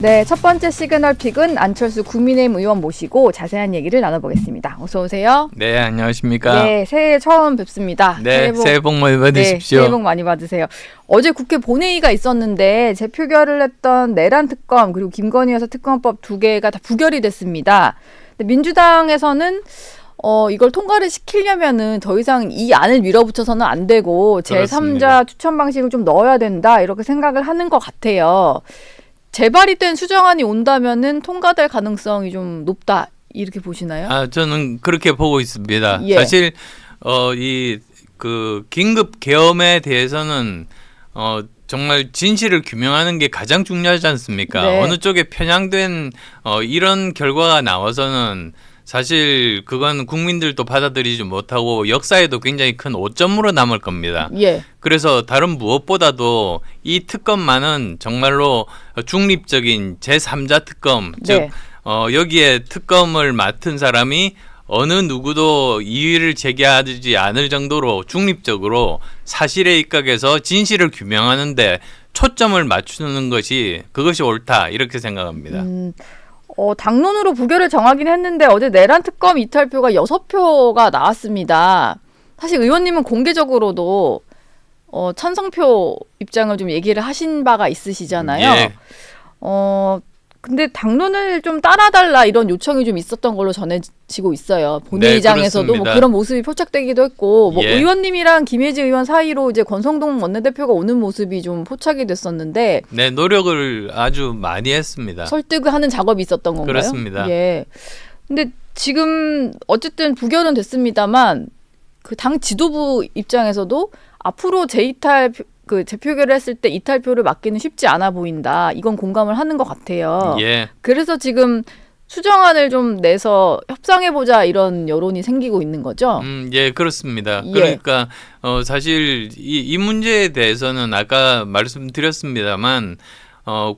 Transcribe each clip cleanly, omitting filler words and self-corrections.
네, 첫 번째 시그널 픽은 안철수 국민의힘 의원 모시고 자세한 얘기를 나눠보겠습니다. 어서 오세요. 네, 안녕하십니까. 네, 새해 처음 뵙습니다. 네, 새해 복 많이 받으십시오. 네, 새해 복 많이 받으세요. 어제 국회 본회의가 있었는데 재표결을 했던 내란 특검 그리고 김건희 여사 특검법 두 개가 다 부결이 됐습니다. 근데 민주당에서는 이걸 통과를 시키려면은 더 이상 이 안을 밀어붙여서는 안 되고 제3자 추천 방식을 좀 넣어야 된다 이렇게 생각을 하는 것 같아요. 재발이 된 수정안이 온다면은 통과될 가능성이 좀 높다 이렇게 보시나요? 저는 그렇게 보고 있습니다. 예. 사실 그 긴급 계엄에 대해서는 정말 진실을 규명하는 게 가장 중요하지 않습니까? 네. 어느 쪽에 편향된 이런 결과가 나와서는 사실 그건 국민들도 받아들이지 못하고 역사에도 굉장히 큰 오점으로 남을 겁니다. 예. 그래서 다른 무엇보다도 이 특검만은 정말로 중립적인 제3자 특검, 네. 즉 여기에 특검을 맡은 사람이 어느 누구도 이의를 제기하지 않을 정도로 중립적으로 사실에 입각해서 진실을 규명하는데 초점을 맞추는 것이 그것이 옳다 이렇게 생각합니다. 당론으로 부결을 정하긴 했는데 어제 내란 특검 이탈표가 6표가 나왔습니다. 사실 의원님은 공개적으로도 찬성표 입장을 좀 얘기를 하신 바가 있으시잖아요. 예. 근데 당론을 좀 따라달라 이런 요청이 좀 있었던 걸로 전해지고 있어요. 본회의장에서도 뭐 그렇습니다. 그런 모습이 포착되기도 했고, 뭐 예. 의원님이랑 김혜지 의원 사이로 이제 권성동 원내대표가 오는 모습이 좀 포착이 됐었는데, 네, 노력을 아주 많이 했습니다. 설득을 하는 작업이 있었던 건가요? 그렇습니다. 예. 근데 지금 어쨌든 부결은 됐습니다만 그 당 지도부 입장에서도 앞으로 재표결을 했을 때 이탈표를 막기는 쉽지 않아 보인다. 이건 공감을 하는 것 같아요. 예. 그래서 지금 수정안을 좀 내서 협상해보자 이런 여론이 생기고 있는 거죠. 예, 그렇습니다. 예. 그러니까 사실 이 문제에 대해서는 아까 말씀드렸습니다만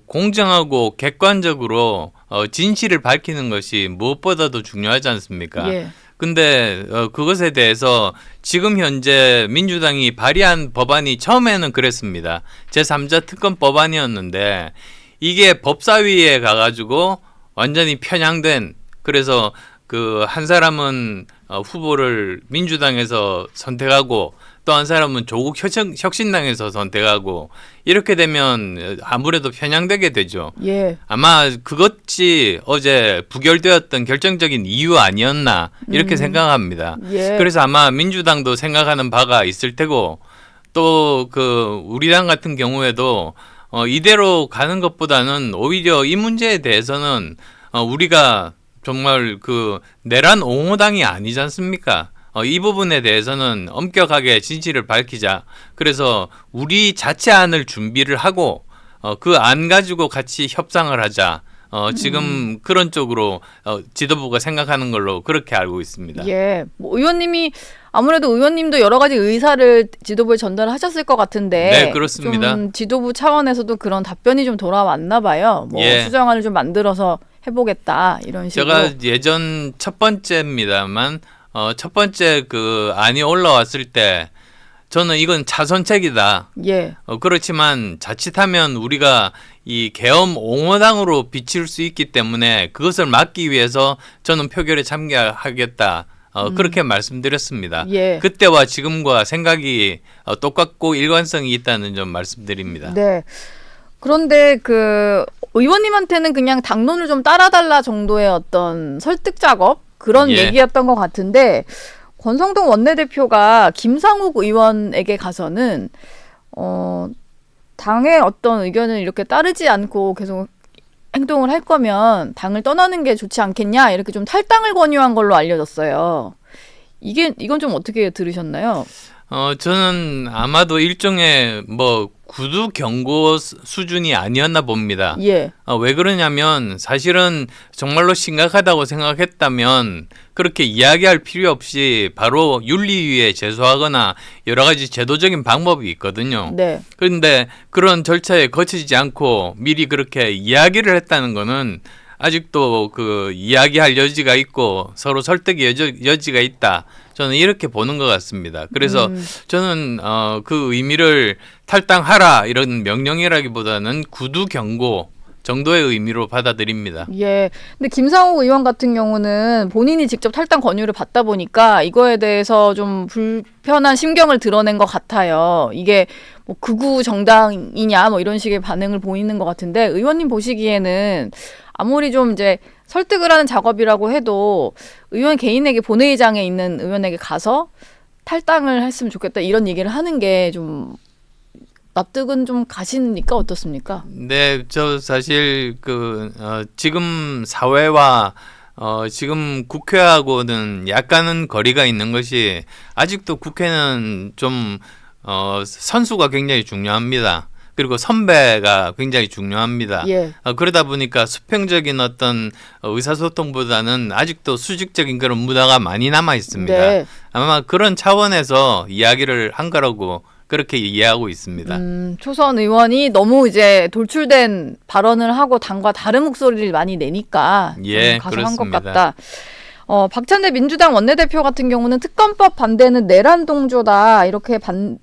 공정하고 객관적으로 진실을 밝히는 것이 무엇보다도 중요하지 않습니까? 예. 근데 그것에 대해서 지금 현재 민주당이 발의한 법안이 처음에는 그랬습니다. 제3자 특검 법안이었는데 이게 법사위에 가가지고 완전히 편향된, 그래서 그 한 사람은 후보를 민주당에서 선택하고 또 한 사람은 조국 혁신당에서 선택하고 이렇게 되면 아무래도 편향되게 되죠. 예. 아마 그것이 어제 부결되었던 결정적인 이유 아니었나 이렇게 생각합니다. 예. 그래서 아마 민주당도 생각하는 바가 있을 테고 또 그 우리 당 같은 경우에도 이대로 가는 것보다는 오히려 이 문제에 대해서는 우리가 정말 그 내란 옹호당이 아니지 않습니까? 이 부분에 대해서는 엄격하게 진실을 밝히자. 그래서 우리 자체안을 준비를 하고 그 안 가지고 같이 협상을 하자. 지금 그런 쪽으로 지도부가 생각하는 걸로 그렇게 알고 있습니다. 예. 뭐 의원님이 아무래도 의원님도 여러 가지 의사를 지도부에 전달하셨을 것 같은데, 네, 그렇습니다. 좀 지도부 차원에서도 그런 답변이 좀 돌아왔나 봐요. 뭐 예. 수정안을 좀 만들어서 해보겠다 이런 식으로. 제가 예전 첫 번째입니다만 첫 번째 그 안이 올라왔을 때 저는 이건 차선책이다. 예. 그렇지만 자칫하면 우리가 이 계엄 옹호당으로 비칠 수 있기 때문에 그것을 막기 위해서 저는 표결에 참가하겠다. 그렇게 말씀드렸습니다. 예. 그때와 지금과 생각이 똑같고 일관성이 있다는 점 말씀드립니다. 네. 그런데 그 의원님한테는 그냥 당론을 좀 따라달라 정도의 어떤 설득 작업 그런 예. 얘기였던 것 같은데, 권성동 원내대표가 김상욱 의원에게 가서는 당의 어떤 의견을 이렇게 따르지 않고 계속 행동을 할 거면 당을 떠나는 게 좋지 않겠냐 이렇게 좀 탈당을 권유한 걸로 알려졌어요. 이건 좀 어떻게 들으셨나요? 저는 아마도 일종의 뭐 구두 경고 수준이 아니었나 봅니다. 예. 왜 그러냐면 사실은 정말로 심각하다고 생각했다면 그렇게 이야기할 필요 없이 바로 윤리위에 제소하거나 여러 가지 제도적인 방법이 있거든요. 네. 그런데 그런 절차에 거치지 않고 미리 그렇게 이야기를 했다는 거는 아직도 그 이야기할 여지가 있고 서로 설득의 여지가 있다. 저는 이렇게 보는 것 같습니다. 그래서 저는 그 의미를 탈당하라 이런 명령이라기보다는 구두 경고, 정도의 의미로 받아들입니다. 예. 근데 김상욱 의원 같은 경우는 본인이 직접 탈당 권유를 받다 보니까 이거에 대해서 좀 불편한 심경을 드러낸 것 같아요. 이게 뭐 극우 정당이냐 뭐 이런 식의 반응을 보이는 것 같은데 의원님 보시기에는 아무리 좀 이제 설득을 하는 작업이라고 해도 의원 개인에게 본회의장에 있는 의원에게 가서 탈당을 했으면 좋겠다 이런 얘기를 하는 게 좀 납득은 좀 가시니까 어떻습니까? 네, 저 사실 지금 사회와 지금 국회하고는 약간은 거리가 있는 것이 아직도 국회는 좀 선수가 굉장히 중요합니다. 그리고 선배가 굉장히 중요합니다. 예. 그러다 보니까 수평적인 어떤 의사소통보다는 아직도 수직적인 그런 문화가 많이 남아 있습니다. 네. 아마 그런 차원에서 이야기를 한 거라고 그렇게 이해하고 있습니다. 초선 의원이 너무 이제 돌출된 발언을 하고 당과 다른 목소리를 많이 내니까 예, 가서한 것 그렇습니다. 같다. 박찬대 민주당 원내대표 같은 경우는 특검법 반대는 내란 동조다 이렇게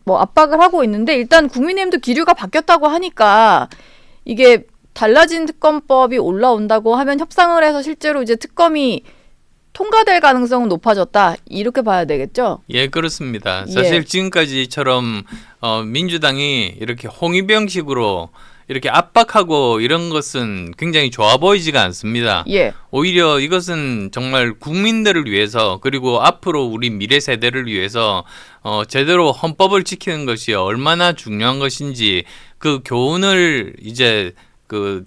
압박을 하고 있는데 일단 국민의힘도 기류가 바뀌었다고 하니까 이게 달라진 특검법이 올라온다고 하면 협상을 해서 실제로 이제 특검이 통과될 가능성은 높아졌다 이렇게 봐야 되겠죠? 예, 그렇습니다. 예. 사실 지금까지처럼 민주당이 이렇게 홍위병식으로 이렇게 압박하고 이런 것은 굉장히 좋아 보이지가 않습니다. 예. 오히려 이것은 정말 국민들을 위해서 그리고 앞으로 우리 미래 세대를 위해서 제대로 헌법을 지키는 것이 얼마나 중요한 것인지 그 교훈을 이제 그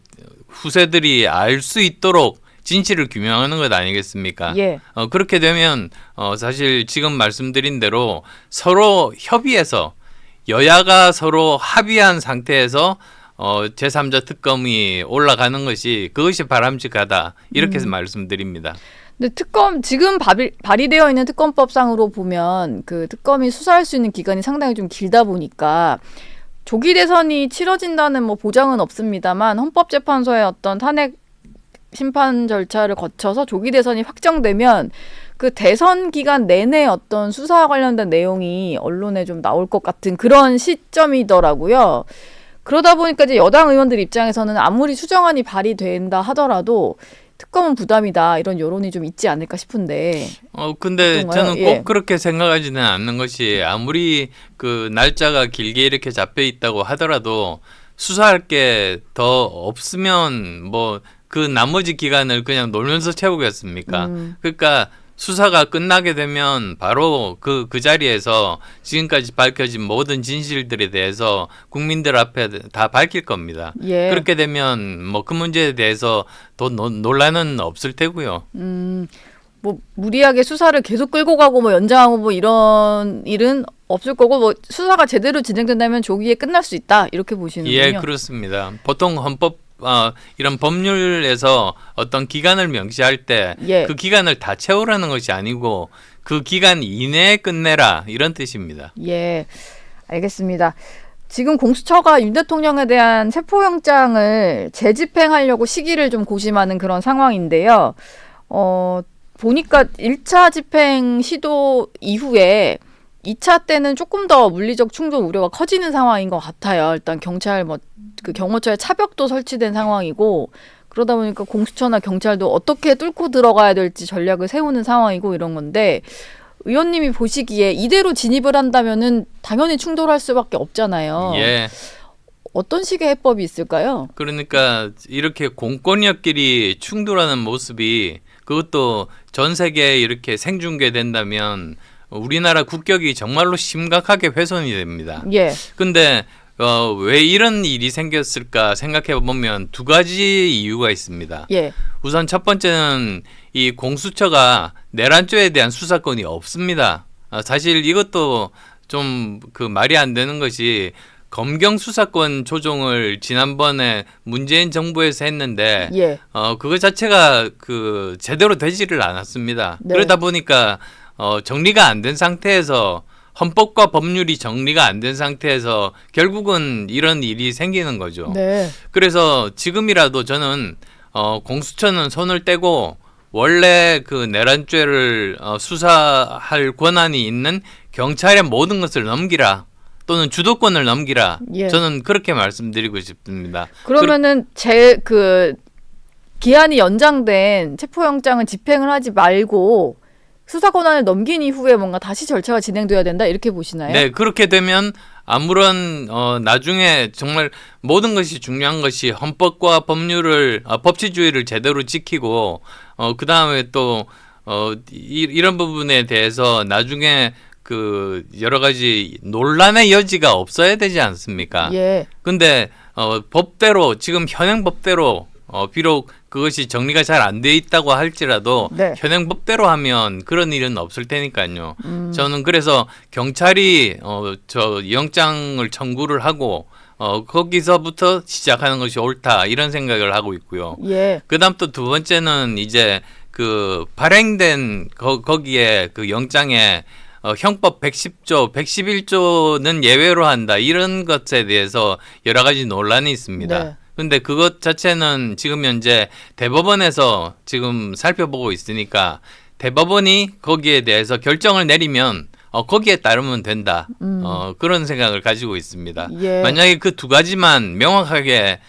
후세들이 알 수 있도록 진실을 규명하는 것 아니겠습니까? 예. 그렇게 되면 사실 지금 말씀드린 대로 서로 협의해서 여야가 서로 합의한 상태에서 제3자 특검이 올라가는 것이 그것이 바람직하다 이렇게 말씀드립니다. 근데 특검 지금 발의되어 있는 특검법상으로 보면 그 특검이 수사할 수 있는 기간이 상당히 좀 길다 보니까 조기 대선이 치러진다는 뭐 보장은 없습니다만 헌법재판소의 어떤 탄핵 심판 절차를 거쳐서 조기 대선이 확정되면 그 대선 기간 내내 어떤 수사와 관련된 내용이 언론에 좀 나올 것 같은 그런 시점이더라고요. 그러다 보니까 이제 여당 의원들 입장에서는 아무리 수정안이 발의된다 하더라도 특검은 부담이다 이런 여론이 좀 있지 않을까 싶은데. 근데 어떤가요? 저는 꼭 예. 그렇게 생각하지는 않는 것이 아무리 그 날짜가 길게 이렇게 잡혀 있다고 하더라도 수사할 게 더 없으면 뭐 그 나머지 기간을 그냥 놀면서 채우겠습니까? 그러니까 수사가 끝나게 되면 바로 그 자리에서 지금까지 밝혀진 모든 진실들에 대해서 국민들 앞에 다 밝힐 겁니다. 예. 그렇게 되면 뭐 그 문제에 대해서 더 논란은 없을 테고요. 뭐 무리하게 수사를 계속 끌고 가고 뭐 연장하고 뭐 이런 일은 없을 거고 뭐 수사가 제대로 진행된다면 조기에 끝날 수 있다 이렇게 보시는군요. 예, 그렇습니다. 보통 헌법 이런 법률에서 어떤 기간을 명시할 때 그 예. 기간을 다 채우라는 것이 아니고 그 기간 이내에 끝내라 이런 뜻입니다. 예, 알겠습니다. 지금 공수처가 윤 대통령에 대한 체포영장을 재집행하려고 시기를 좀 고심하는 그런 상황인데요. 보니까 1차 집행 시도 이후에 2차 때는 조금 더 물리적 충돌 우려가 커지는 상황인 것 같아요. 일단 경찰 그 경호처에 차벽도 설치된 상황이고 그러다 보니까 공수처나 경찰도 어떻게 뚫고 들어가야 될지 전략을 세우는 상황이고 이런 건데 의원님이 보시기에 이대로 진입을 한다면은 당연히 충돌할 수밖에 없잖아요. 예. 어떤 식의 해법이 있을까요? 그러니까 이렇게 공권력끼리 충돌하는 모습이 그것도 전 세계에 이렇게 생중계된다면 우리나라 국격이 정말로 심각하게 훼손이 됩니다. 예. 근데 왜 이런 일이 생겼을까 생각해 보면 두 가지 이유가 있습니다. 예. 우선 첫 번째는 이 공수처가 내란죄에 대한 수사권이 없습니다. 사실 이것도 좀 그 말이 안 되는 것이 검경 수사권 조정을 지난번에 문재인 정부에서 했는데 예. 그거 자체가 그 제대로 되지를 않았습니다. 네. 그러다 보니까 정리가 안 된 상태에서 헌법과 법률이 정리가 안 된 상태에서 결국은 이런 일이 생기는 거죠. 네. 그래서 지금이라도 저는 공수처는 손을 떼고 원래 그 내란죄를 수사할 권한이 있는 경찰의 모든 것을 넘기라. 또는 주도권을 넘기라. 예. 저는 그렇게 말씀드리고 싶습니다. 그러면은 기한이 연장된 체포영장은 집행을 하지 말고 수사 권한을 넘긴 이후에 뭔가 다시 절차가 진행돼야 된다 이렇게 보시나요? 네, 그렇게 되면 아무런 나중에 정말 모든 것이 중요한 것이 헌법과 법률을 법치주의를 제대로 지키고 그 다음에 또 이런 부분에 대해서 나중에 그 여러 가지 논란의 여지가 없어야 되지 않습니까? 예. 근데 법대로 지금 현행 법대로 비록 그것이 정리가 잘 안 돼 있다고 할지라도 네. 현행 법대로 하면 그런 일은 없을 테니까요. 저는 그래서 경찰이 저 영장을 청구를 하고 거기서부터 시작하는 것이 옳다 이런 생각을 하고 있고요. 예. 그다음 또 두 번째는 이제 그 발행된 거기에 그 영장에 형법 110조, 111조는 예외로 한다 이런 것에 대해서 여러 가지 논란이 있습니다. 네. 근데 그것 자체는 지금 현재 대법원에서 지금 살펴보고 있으니까 대법원이 거기에 대해서 결정을 내리면 거기에 따르면 된다. 그런 생각을 가지고 있습니다. 예. 만약에 그 두 가지만 명확하게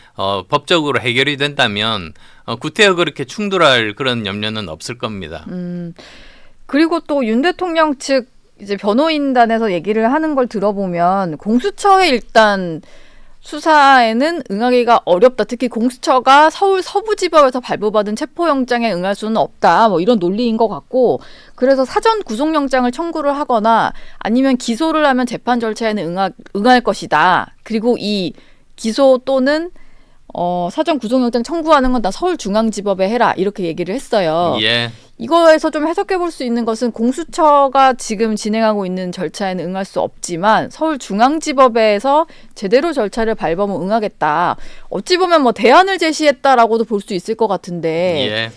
법적으로 해결이 된다면 구태여 그렇게 충돌할 그런 염려는 없을 겁니다. 그리고 또 윤 대통령 측 이제 변호인단에서 얘기를 하는 걸 들어보면 공수처에 일단 수사에는 응하기가 어렵다. 특히 공수처가 서울 서부지법에서 발부받은 체포영장에 응할 수는 없다. 뭐 이런 논리인 것 같고, 그래서 사전 구속영장을 청구를 하거나 아니면 기소를 하면 재판 절차에는 응할 것이다. 그리고 이 기소 또는 사전 구속영장 청구하는 건 다 서울중앙지법에 해라. 이렇게 얘기를 했어요. 예. 이거에서 좀 해석해 볼 수 있는 것은 공수처가 지금 진행하고 있는 절차에는 응할 수 없지만 서울중앙지법에서 제대로 절차를 밟으면 응하겠다. 어찌 보면 뭐 대안을 제시했다라고도 볼 수 있을 것 같은데 예.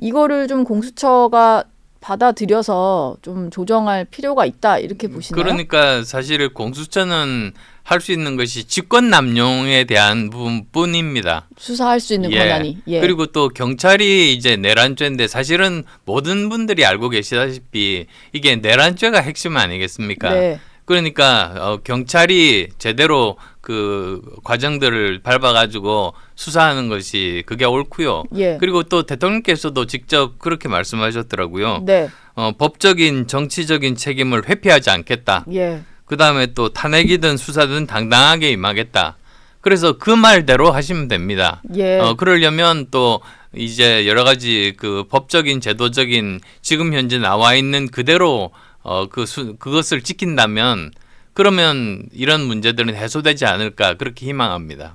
이거를 좀 공수처가 받아들여서 좀 조정할 필요가 있다 이렇게 보시나요? 그러니까 사실 공수처는 할 수 있는 것이 직권 남용에 대한 부분뿐입니다. 수사할 수 있는 권한이. 예. 그리고 또 경찰이 이제 내란죄인데 사실은 모든 분들이 알고 계시다시피 이게 내란죄가 핵심 아니겠습니까? 네. 그러니까 경찰이 제대로 그 과정들을 밟아가지고 수사하는 것이 그게 옳고요. 예. 그리고 또 대통령께서도 직접 그렇게 말씀하셨더라고요. 네. 법적인 정치적인 책임을 회피하지 않겠다. 예. 그 다음에 또 탄핵이든 수사든 당당하게 임하겠다. 그래서 그 말대로 하시면 됩니다. 예. 그러려면 또 이제 여러 가지 그 법적인 제도적인 지금 현재 나와 있는 그대로 그것을 지킨다면 그러면 이런 문제들은 해소되지 않을까 그렇게 희망합니다.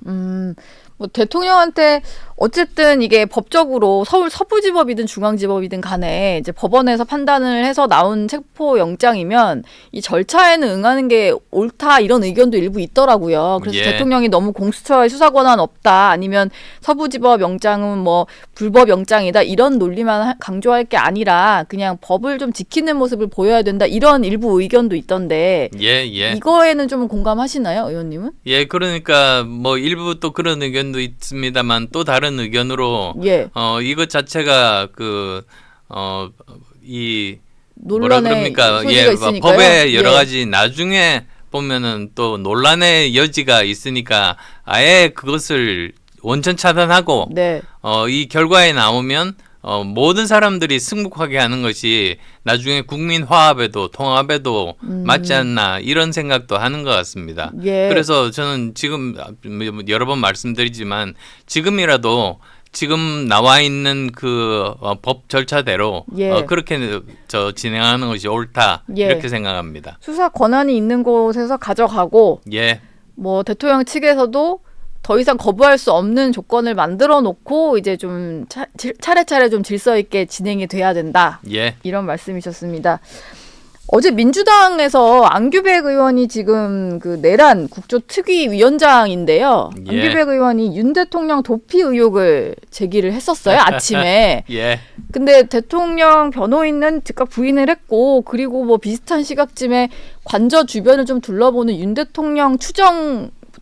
뭐 대통령한테 어쨌든 이게 법적으로 서울 서부지법이든 중앙지법이든 간에 이제 법원에서 판단을 해서 나온 체포 영장이면 이 절차에는 응하는 게 옳다 이런 의견도 일부 있더라고요. 그래서 예. 대통령이 너무 공수처의 수사 권한 없다 아니면 서부지법 영장은 뭐 불법 영장이다 이런 논리만 강조할 게 아니라 그냥 법을 좀 지키는 모습을 보여야 된다 이런 일부 의견도 있던데 예. 이거에는 좀 공감하시나요, 의원님은? 예, 그러니까 뭐 일부 또 그런 의견도 있습니다만 또 다른 의견으로 예. 이것 자체가 이 뭐라 논란의 그럽니까? 소지가 예, 있으니까요. 법에 여러 예. 가지 나중에 보면은 또 논란의 여지가 있으니까 아예 그것을 원천 차단하고 네. 이 결과에 나오면 모든 사람들이 승복하게 하는 것이 나중에 국민 화합에도 통합에도 맞지 않나 이런 생각도 하는 것 같습니다. 예. 그래서 저는 지금 여러 번 말씀드리지만 지금이라도 지금 나와 있는 그 법 절차대로 예. 그렇게 진행하는 것이 옳다 예. 이렇게 생각합니다. 수사 권한이 있는 곳에서 가져가고 예, 뭐 대통령 측에서도 더 이상 거부할 수 없는 조건을 만들어 놓고 이제 좀 차례차례 좀 질서 있게 진행이 돼야 된다. 예, 이런 말씀이셨습니다. 어제 민주당에서 안규백 의원이 지금 그 내란 국조특위 위원장인데요. 예. 안규백 의원이 윤 대통령 도피 의혹을 제기를 했었어요. 아침에. 예, 근데 대통령 변호인은 즉각 부인을 했고 그리고 뭐 비슷한 시각쯤에 관저 주변을 좀 둘러보는 윤 대통령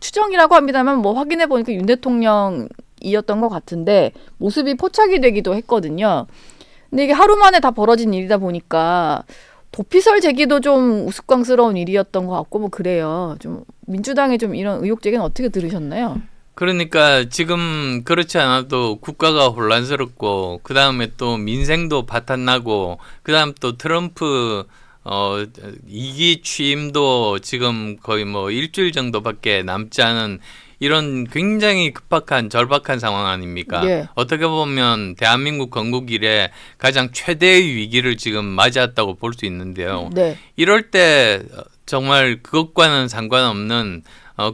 추정이라고 합니다만 뭐 확인해 보니까 윤 대통령이었던 것 같은데 모습이 포착이 되기도 했거든요. 근데 이게 하루 만에 다 벌어진 일이다 보니까 도피설 제기도 좀 우스꽝스러운 일이었던 것 같고 뭐 그래요. 좀 민주당의 좀 이런 의혹 제기는 어떻게 들으셨나요? 그러니까 지금 그렇지 않아도 국가가 혼란스럽고 그 다음에 또 민생도 바탄나고 그 다음 또 트럼프 이기 취임도 지금 거의 뭐 일주일 정도밖에 남지 않은 이런 굉장히 급박한 절박한 상황 아닙니까? 예. 어떻게 보면 대한민국 건국 이래 가장 최대의 위기를 지금 맞이했다고 볼 수 있는데요. 네. 이럴 때 정말 그것과는 상관없는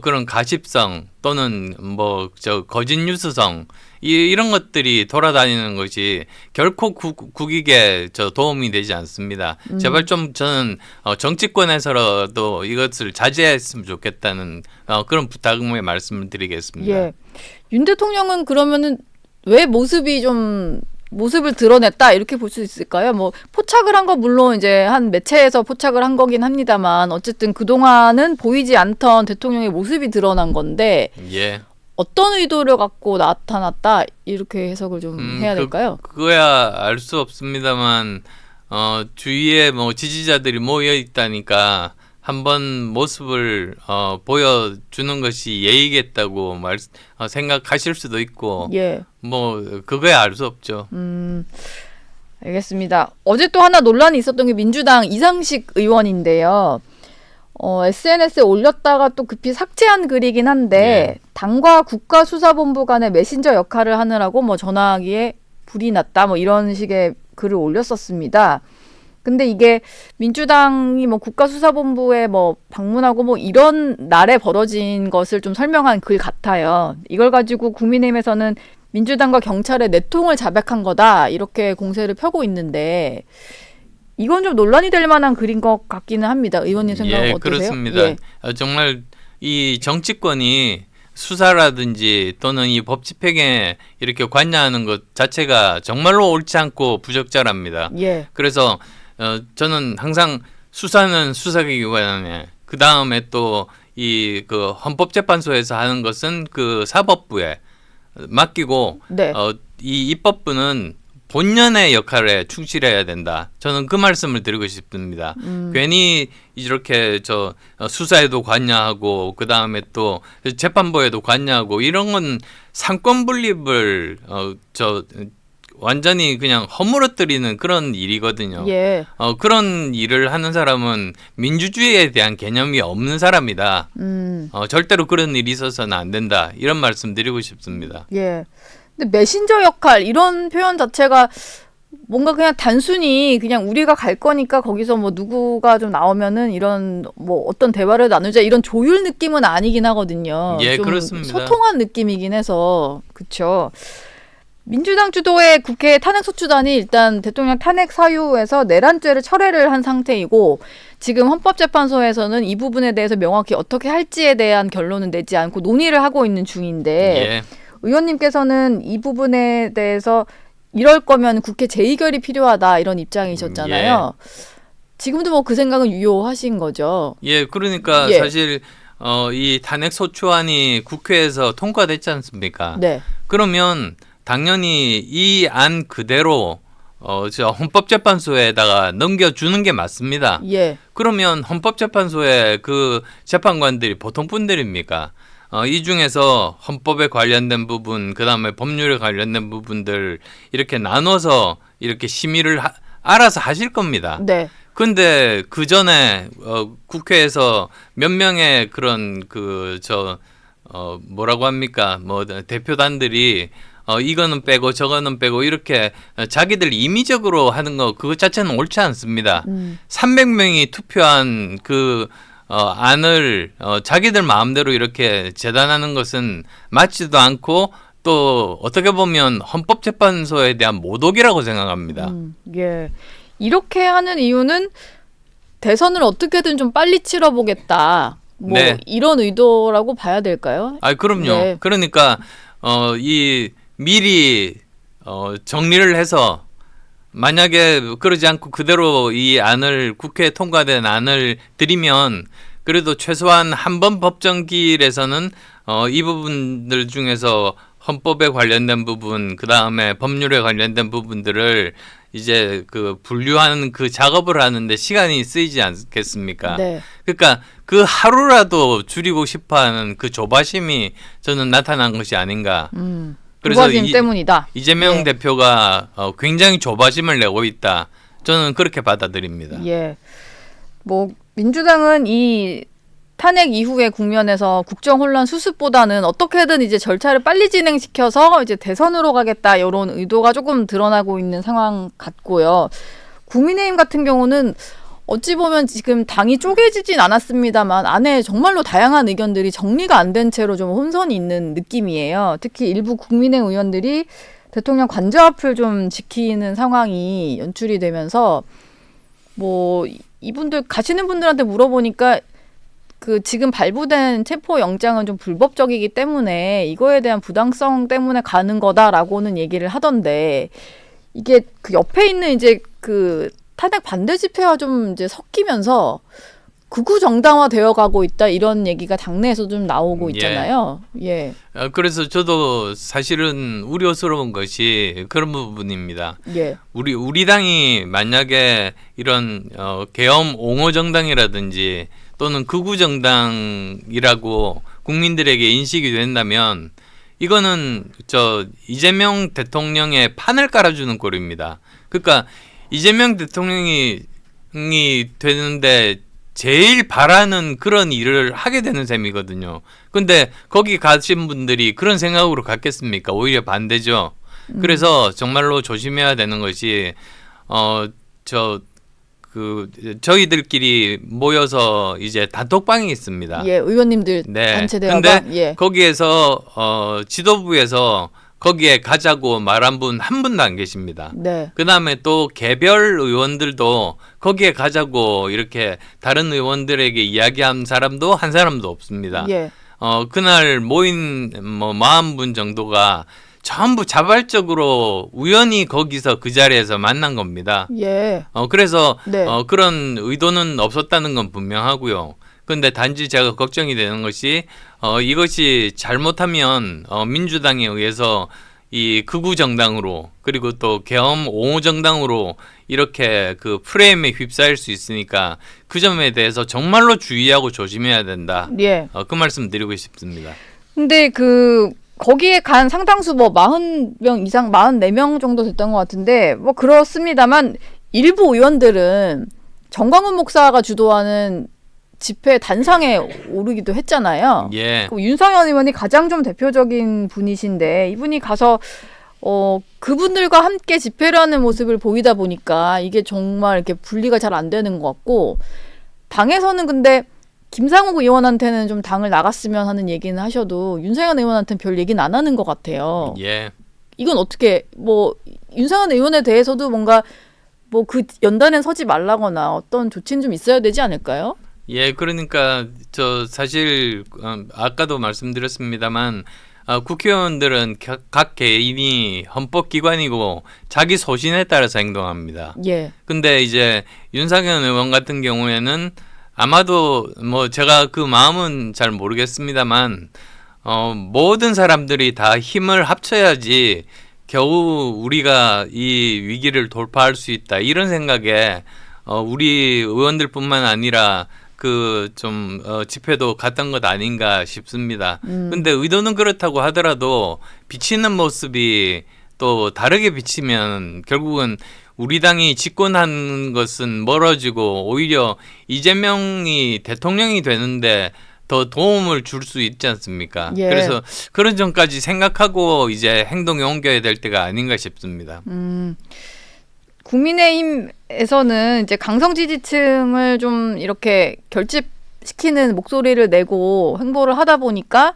그런 가십성 또는 뭐 저 거짓 뉴스성 이런 것들이 돌아다니는 것이 결코 국익에 도움이 되지 않습니다. 제발 좀 저는 정치권에서라도 이것을 자제했으면 좋겠다는 그런 부탁의 말씀을 드리겠습니다. 예. 윤 대통령은 그러면은 왜 모습을 드러냈다 이렇게 볼 수 있을까요? 뭐 포착을 한 거 물론 이제 한 매체에서 포착을 한 거긴 합니다만 어쨌든 그동안은 보이지 않던 대통령의 모습이 드러난 건데 예. 어떤 의도를 갖고 나타났다 이렇게 해석을 좀 해야 될까요? 그거야 알 수 없습니다만 주위에 뭐 지지자들이 모여 있다니까 한번 모습을 보여주는 것이 예의겠다고 생각하실 수도 있고 예. 뭐 그거야 알 수 없죠. 알겠습니다. 어제 또 하나 논란이 있었던 게 민주당 이상식 의원인데요. SNS에 올렸다가 또 급히 삭제한 글이긴 한데 예. 당과 국가수사본부 간의 메신저 역할을 하느라고 뭐 전화기에 불이 났다 뭐 이런 식의 글을 올렸었습니다. 근데 이게 민주당이 뭐 국가수사본부에 뭐 방문하고 뭐 이런 날에 벌어진 것을 좀 설명한 글 같아요. 이걸 가지고 국민의힘에서는 민주당과 경찰의 내통을 자백한 거다 이렇게 공세를 펴고 있는데 이건 좀 논란이 될 만한 글인 것 같기는 합니다. 의원님 생각은 예, 어떠세요? 그렇습니다. 예. 정말 이 정치권이 수사라든지 또는 이 법 집행에 이렇게 관여하는 것 자체가 정말로 옳지 않고 부적절합니다. 예. 그래서 저는 항상 수사는 수사기관에 그 다음에 또 이 그 헌법재판소에서 하는 것은 그 사법부에 맡기고 네. 이 입법부는 본연의 역할에 충실해야 된다. 저는 그 말씀을 드리고 싶습니다. 괜히 이렇게 수사에도 관여하고 그 다음에 또 재판부에도 관여하고 이런 건 상권 분립을 완전히 그냥 허물어뜨리는 그런 일이거든요. 예. 그런 일을 하는 사람은 민주주의에 대한 개념이 없는 사람이다. 절대로 그런 일이 있어서는 안 된다. 이런 말씀 드리고 싶습니다. 예. 근데 메신저 역할 이런 표현 자체가 뭔가 그냥 단순히 그냥 우리가 갈 거니까 거기서 뭐 누구가 좀 나오면은 이런 뭐 어떤 대화를 나누자 이런 조율 느낌은 아니긴 하거든요. 예, 좀 그렇습니다. 소통한 느낌이긴 해서 그렇죠. 민주당 주도의 국회 탄핵소추단이 일단 대통령 탄핵 사유에서 내란죄를 철회를 한 상태이고 지금 헌법재판소에서는 이 부분에 대해서 명확히 어떻게 할지에 대한 결론은 내지 않고 논의를 하고 있는 중인데 예. 의원님께서는 이 부분에 대해서 이럴 거면 국회 재의결이 필요하다 이런 입장이셨잖아요. 지금도 뭐 그 생각은 유효하신 거죠. 예, 그러니까 예. 사실 이 탄핵소추안이 국회에서 통과됐지 않습니까? 네. 그러면 당연히 이 안 그대로 헌법재판소에다가 넘겨주는 게 맞습니다. 예. 그러면 헌법재판소의 그 재판관들이 보통 분들입니까? 이 중에서 헌법에 관련된 부분, 그 다음에 법률에 관련된 부분들 이렇게 나눠서 이렇게 심의를 알아서 하실 겁니다. 네. 근데 그 전에 국회에서 몇 명의 그런 뭐라고 합니까? 뭐 대표단들이 이거는 빼고 저거는 빼고 이렇게 자기들 임의적으로 하는 거 그것 자체는 옳지 않습니다. 300명이 투표한 그 안을 자기들 마음대로 이렇게 재단하는 것은 맞지도 않고 또 어떻게 보면 헌법재판소에 대한 모독이라고 생각합니다. 예. 이렇게 하는 이유는 대선을 어떻게든 좀 빨리 치러보겠다. 뭐 네. 이런 의도라고 봐야 될까요? 그럼요. 네. 그러니까 이 미리 정리를 해서 만약에 그러지 않고 그대로 이 안을 국회에 통과된 안을 드리면 그래도 최소한 한 번 법정기일에서는 이 부분들 중에서 헌법에 관련된 부분, 그 다음에 법률에 관련된 부분들을 이제 그 분류하는 그 작업을 하는데 시간이 쓰이지 않겠습니까? 네. 그러니까 그 하루라도 줄이고 싶어하는 그 조바심이 저는 나타난 것이 아닌가. 그래서 조바심 때문이다. 이재명 예. 대표가 굉장히 조바심을 내고 있다. 저는 그렇게 받아들입니다. 예. 뭐 민주당은 이 탄핵 이후의 국면에서 국정 혼란 수습보다는 어떻게든 이제 절차를 빨리 진행시켜서 이제 대선으로 가겠다 이런 의도가 조금 드러나고 있는 상황 같고요. 국민의힘 같은 경우는 어찌 보면 지금 당이 쪼개지진 않았습니다만 안에 정말로 다양한 의견들이 정리가 안 된 채로 좀 혼선이 있는 느낌이에요. 특히 일부 국민의 의원들이 대통령 관저 앞을 좀 지키는 상황이 연출이 되면서 뭐 이분들 가시는 분들한테 물어보니까 그 지금 발부된 체포 영장은 좀 불법적이기 때문에 이거에 대한 부당성 때문에 가는 거다라고는 얘기를 하던데 이게 그 옆에 있는 이제 그 탄핵 반대 집회와 좀 이제 섞이면서 극우 정당화 되어 가고 있다 이런 얘기가 당내에서 좀 나오고 있잖아요. 예. 그래서 저도 사실은 우려스러운 것이 그런 부분입니다. 예. 우리 당이 만약에 이런 계엄 옹호 정당이라든지 또는 극우 정당이라고 국민들에게 인식이 된다면 이거는 이재명 대통령의 판을 깔아주는 꼴입니다. 그러니까 이재명 대통령이 되는데 제일 바라는 그런 일을 하게 되는 셈이거든요. 근데 거기 가신 분들이 그런 생각으로 갔겠습니까? 오히려 반대죠. 그래서 정말로 조심해야 되는 것이 저희들끼리 모여서 이제 단톡방이 있습니다. 예, 의원님들 네. 단체 대화방. 근데 예. 거기에서 지도부에서 거기에 가자고 말한 분 한 분도 안 계십니다. 네. 그다음에 또 개별 의원들도 거기에 가자고 이렇게 다른 의원들에게 이야기한 사람도 한 사람도 없습니다. 예. 그날 모인 40분 정도가 전부 자발적으로 우연히 거기서 그 자리에서 만난 겁니다. 예. 그래서 네. 그런 의도는 없었다는 건 분명하고요. 근데 단지 제가 걱정이 되는 것이 이것이 잘못하면 민주당에 의해서 이 극우 정당으로 그리고 또 계엄 옹호 정당으로 이렇게 그 프레임에 휩싸일 수 있으니까 그 점에 대해서 정말로 주의하고 조심해야 된다. 예. 그 말씀 드리고 싶습니다. 근데 그 거기에 간 상당수 뭐 40명 이상 44명 정도 됐던 것 같은데 뭐 그렇습니다만 일부 의원들은 정광훈 목사가 주도하는 집회 단상에 오르기도 했잖아요. 예. 윤상현 의원이 가장 좀 대표적인 분이신데 이분이 가서 그분들과 함께 집회를 하는 모습을 보이다 보니까 이게 정말 이렇게 분리가 잘 안 되는 것 같고 당에서는 근데 김상욱 의원한테는 좀 당을 나갔으면 하는 얘기는 하셔도 윤상현 의원한테는 별 얘기는 안 하는 것 같아요. 예. 이건 어떻게 뭐 윤상현 의원에 대해서도 뭔가 뭐 그 연단에 서지 말라거나 어떤 조치는 좀 있어야 되지 않을까요? 예, 그러니까 사실 아까도 말씀드렸습니다만 국회의원들은 각 개인이 헌법기관이고 자기 소신에 따라서 행동합니다. 예. 근데 이제 윤상현 의원 같은 경우에는 아마도 뭐 제가 그 마음은 잘 모르겠습니다만 모든 사람들이 다 힘을 합쳐야지 겨우 우리가 이 위기를 돌파할 수 있다 이런 생각에 우리 의원들뿐만 아니라 집회도 갔던 것 아닌가 싶습니다. 근데 의도는 그렇다고 하더라도 비치는 모습이 또 다르게 비치면 결국은 우리 당이 집권한 것은 멀어지고 오히려 이재명이 대통령이 되는데 더 도움을 줄 수 있지 않습니까? 예. 그래서 그런 점까지 생각하고 이제 행동에 옮겨야 될 때가 아닌가 싶습니다. 국민의힘에서는 이제 강성 지지층을 좀 이렇게 결집시키는 목소리를 내고 행보를 하다 보니까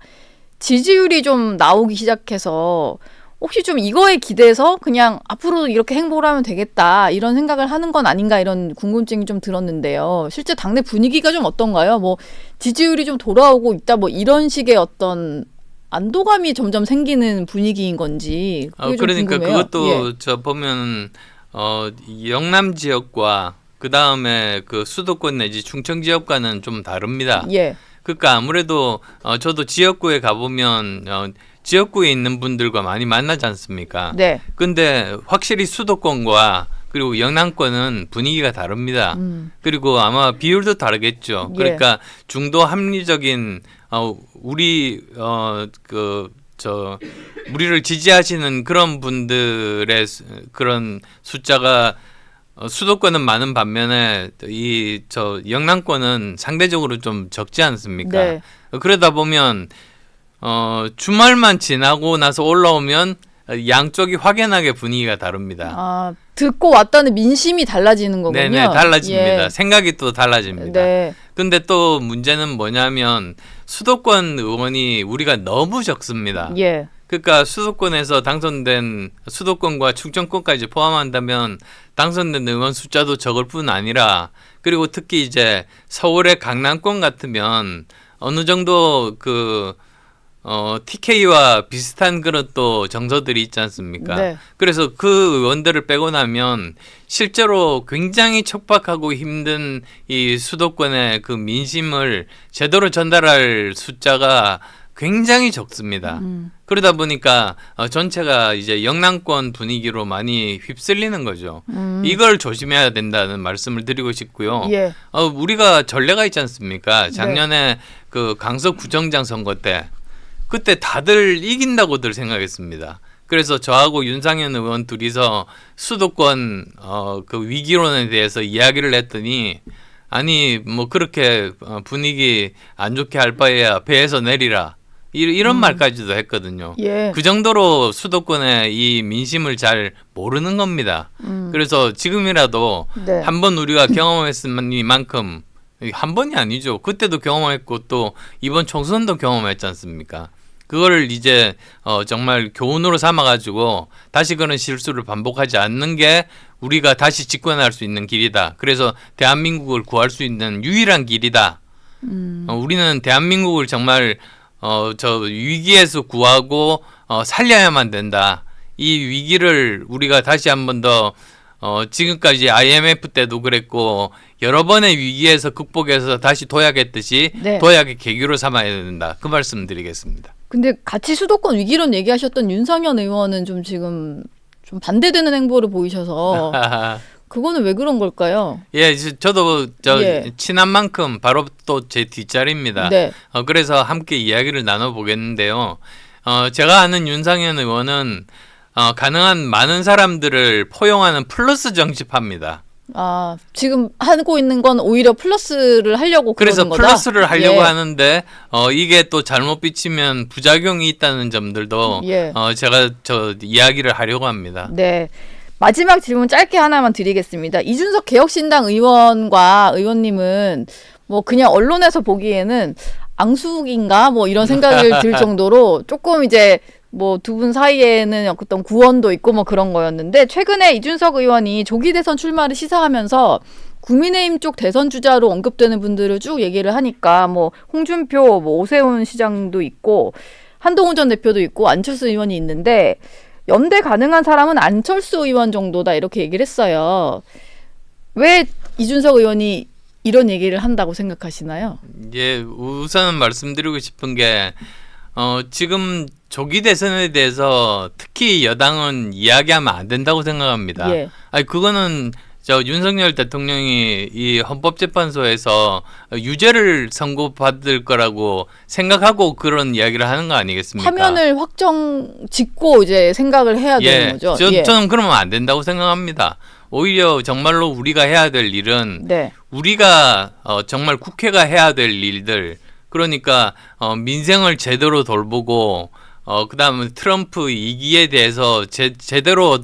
지지율이 좀 나오기 시작해서 혹시 좀 이거에 기대서 그냥 앞으로도 이렇게 행보를 하면 되겠다 이런 생각을 하는 건 아닌가 이런 궁금증이 좀 들었는데요. 실제 당내 분위기가 좀 어떤가요? 뭐 지지율이 좀 돌아오고 있다 뭐 이런 식의 어떤 안도감이 점점 생기는 분위기인 건지 그게 좀 그러니까 궁금해요. 그것도 저 보면 영남 지역과 그 다음에 그 수도권 내지 충청 지역과는 좀 다릅니다. 예. 그러니까 아무래도 저도 지역구에 가보면 지역구에 있는 분들과 많이 만나지 않습니까? 네. 근데 확실히 수도권과 그리고 영남권은 분위기가 다릅니다. 그리고 아마 비율도 다르겠죠. 예. 그러니까 중도 합리적인 우리를 지지하시는 그런 분들의 그런 숫자가 수도권은 많은 반면에 영남권은 상대적으로 좀 적지 않습니까? 네. 그러다 보면 주말만 지나고 나서 올라오면 양쪽이 확연하게 분위기가 다릅니다. 아, 듣고 왔다는 민심이 달라지는 거군요. 네네, 달라집니다. 예. 생각이 또 달라집니다. 네. 근데 또 문제는 뭐냐면 수도권 의원이 우리가 너무 적습니다. 예. 그러니까 수도권에서 당선된 수도권과 충청권까지 포함한다면 당선된 의원 숫자도 적을 뿐 아니라 그리고 특히 이제 서울의 강남권 같으면 어느 정도 TK와 비슷한 그런 또 정서들이 있지 않습니까? 네. 그래서 그 의원들을 빼고 나면 실제로 굉장히 척박하고 힘든 이 수도권의 그 민심을 제대로 전달할 숫자가 굉장히 적습니다. 그러다 보니까 전체가 이제 영남권 분위기로 많이 휩쓸리는 거죠. 이걸 조심해야 된다는 말씀을 드리고 싶고요. 예. 우리가 전례가 있지 않습니까? 작년에 그 강서구청장 선거 때 그때 다들 이긴다고들 생각했습니다. 그래서 저하고 윤상현 의원 둘이서 수도권 그 위기론에 대해서 이야기를 했더니 아니 뭐 그렇게 분위기 안 좋게 할 바에야 배에서 내리라 이런 말까지도 했거든요. 예. 그 정도로 수도권의 이 민심을 잘 모르는 겁니다. 그래서 지금이라도 네. 한번 우리가 경험했으니만큼 한 번이 아니죠. 그때도 경험했고 또 이번 총선도 경험했지 않습니까? 그거를 이제 정말 교훈으로 삼아가지고 다시 그런 실수를 반복하지 않는 게 우리가 다시 집권할 수 있는 길이다. 그래서 대한민국을 구할 수 있는 유일한 길이다. 우리는 대한민국을 정말 저 위기에서 구하고 살려야만 된다. 이 위기를 우리가 다시 한 번 더 지금까지 IMF 때도 그랬고 여러 번의 위기에서 극복해서 다시 도약했듯이 네. 도약의 계기로 삼아야 된다. 그 말씀 드리겠습니다. 근데 같이 수도권 위기론 얘기하셨던 윤상현 의원은 좀 지금 좀 반대되는 행보를 보이셔서 그거는 왜 그런 걸까요? 예, 저도 예. 친한 만큼 바로 또 제 뒷자리입니다. 네. 그래서 함께 이야기를 나눠보겠는데요. 제가 아는 윤상현 의원은 가능한 많은 사람들을 포용하는 플러스 정치파입니다. 아, 지금 하고 있는 건 오히려 플러스를 하려고 그래서 그러는 거다? 플러스를 하려고 예. 하는데 이게 또 잘못 비치면 부작용이 있다는 점들도 예. 제가 이야기를 하려고 합니다. 네. 마지막 질문 짧게 하나만 드리겠습니다. 이준석 개혁신당 의원과 의원님은 뭐 그냥 언론에서 보기에는 앙숙인가 뭐 이런 생각을 들 정도로 조금 이제 뭐 두 분 사이에는 어떤 구원도 있고 뭐 그런 거였는데 최근에 이준석 의원이 조기 대선 출마를 시사하면서 국민의힘 쪽 대선 주자로 언급되는 분들을 쭉 얘기를 하니까 뭐 홍준표, 뭐 오세훈 시장도 있고 한동훈 전 대표도 있고 안철수 의원이 있는데 연대 가능한 사람은 안철수 의원 정도다 이렇게 얘기를 했어요. 왜 이준석 의원이 이런 얘기를 한다고 생각하시나요? 예, 우선 말씀드리고 싶은 게 지금 조기 대선에 대해서 특히 여당은 이야기하면 안 된다고 생각합니다. 예. 아니 그거는 윤석열 대통령이 이 헌법재판소에서 유죄를 선고받을 거라고 생각하고 그런 이야기를 하는 거 아니겠습니까? 화면을 확정 짓고 이제 생각을 해야 되는 거죠. 저는 그러면 안 된다고 생각합니다. 오히려 정말로 우리가 해야 될 일은 네. 우리가 정말 국회가 해야 될 일들 그러니까 민생을 제대로 돌보고 그다음에 트럼프 2기에 대해서 제대로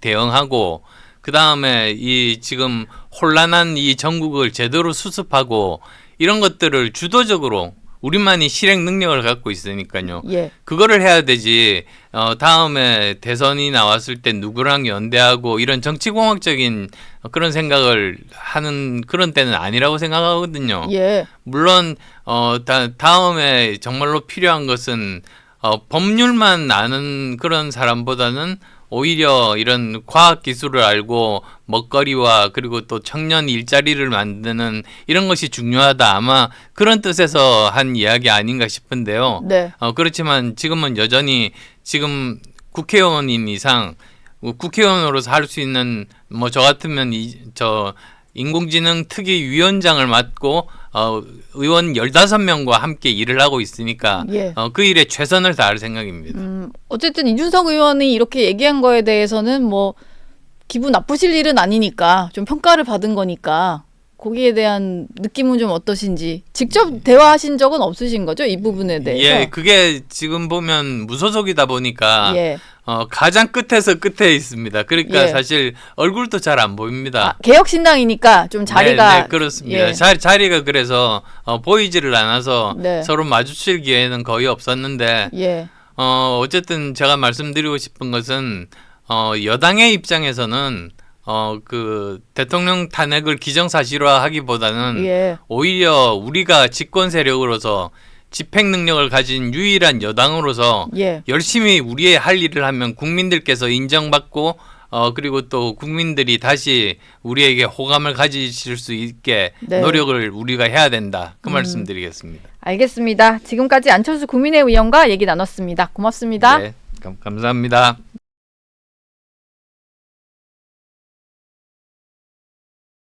대응하고 그다음에 이 지금 혼란한 이 전국을 제대로 수습하고 이런 것들을 주도적으로 우리만이 실행 능력을 갖고 있으니까요. 예. 그거를 해야 되지. 다음에 대선이 나왔을 때 누구랑 연대하고 이런 정치공학적인 그런 생각을 하는 그런 때는 아니라고 생각하거든요. 예. 물론 다음에 정말로 필요한 것은 법률만 아는 그런 사람보다는 오히려 이런 과학 기술을 알고 먹거리와 그리고 또 청년 일자리를 만드는 이런 것이 중요하다. 아마 그런 뜻에서 한 이야기 아닌가 싶은데요. 네. 그렇지만 지금은 여전히 지금 국회의원인 이상 국회의원으로서 할 수 있는 뭐 저 같으면 저 인공지능 특위위원장을 맡고 의원 15명과 함께 일을 하고 있으니까 예. 그 일에 최선을 다할 생각입니다. 어쨌든 이준석 의원이 이렇게 얘기한 거에 대해서는 뭐 기분 나쁘실 일은 아니니까 좀 평가를 받은 거니까 거기에 대한 느낌은 좀 어떠신지 직접 대화하신 적은 없으신 거죠? 이 부분에 대해서. 예, 그게 지금 보면 무소속이다 보니까 예. 가장 끝에서 끝에 있습니다. 그러니까 예. 사실 얼굴도 잘 안 보입니다. 개혁신당이니까 좀 자리가 네, 그렇습니다. 예. 자리가 그래서 보이지를 않아서 네. 서로 마주칠 기회는 거의 없었는데 예. 어쨌든 제가 말씀드리고 싶은 것은 여당의 입장에서는 그 대통령 탄핵을 기정사실화하기보다는 예. 오히려 우리가 집권 세력으로서 집행 능력을 가진 유일한 여당으로서 예. 열심히 우리의 할 일을 하면 국민들께서 인정받고 그리고 또 국민들이 다시 우리에게 호감을 가지실 수 있게 네. 노력을 우리가 해야 된다. 그 말씀드리겠습니다. 알겠습니다. 지금까지 안철수 국민의의원과 얘기 나눴습니다. 고맙습니다. 네, 감사합니다.